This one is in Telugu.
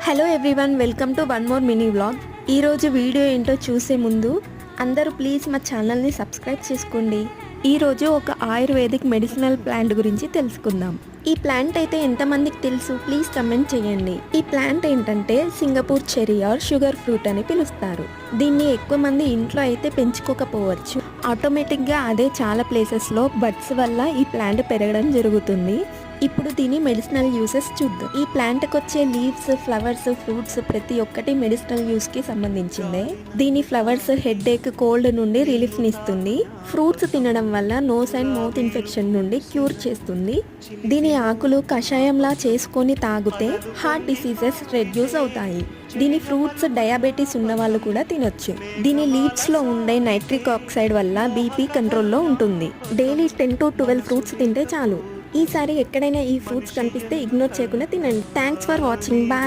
Hello everyone, welcome to one more mini vlog. ఈరోజు వీడియో ఏంటో చూసే ముందు అందరూ ప్లీజ్ మా ఛానల్ని సబ్స్క్రైబ్ చేసుకోండి. ఈరోజు ఒక ఆయుర్వేదిక్ మెడిసినల్ ప్లాంట్ గురించి తెలుసుకుందాం. ఈ ప్లాంట్ అయితే ఎంతమందికి తెలుసు? ప్లీజ్ కమెంట్ చేయండి. ఈ ప్లాంట్ ఏంటంటే Singapore cherry or sugar fruit అని పిలుస్తారు. దీన్ని ఎక్కువ మంది ఇంట్లో అయితే పెంచుకోకపోవచ్చు. ఆటోమేటిక్గా అదే చాలా ప్లేసెస్లో బడ్స్ వల్ల ఈ ప్లాంట్ పెరగడం జరుగుతుంది. ఇప్పుడు దీని మెడిసినల్ యూసెస్ చూద్దాం. ఈ ప్లాంట్కి వచ్చే లీవ్స్, ఫ్లవర్స్, ఫ్రూట్స్ ప్రతి ఒక్కటి మెడిసినల్ యూస్కి సంబంధించిందే. దీని ఫ్లవర్స్ హెడేక్, కోల్డ్ నుండి రిలీఫ్ని ఇస్తుంది. ఫ్రూట్స్ తినడం వల్ల నోస్ అండ్ మౌత్ ఇన్ఫెక్షన్ నుండి క్యూర్ చేస్తుంది. దీని ఆకులు కషాయంలా చేసుకొని తాగితే హార్ట్ డిసీజెస్ రెడ్యూస్ అవుతాయి. దీని ఫ్రూట్స్ డయాబెటీస్ ఉన్న వాళ్ళు కూడా తినొచ్చు. దీని లీవ్స్లో ఉండే నైట్రిక్ ఆక్సైడ్ వల్ల బీపీ కంట్రోల్లో ఉంటుంది. డైలీ 10 to 12 ఫ్రూట్స్ తింటే చాలు. ఈసారి ఎక్కడైనా ఈ ఫ్రూట్స్ కనిపిస్తే ఇగ్నోర్ చేయకుండా తినండి. Thanks for watching. బాయ్.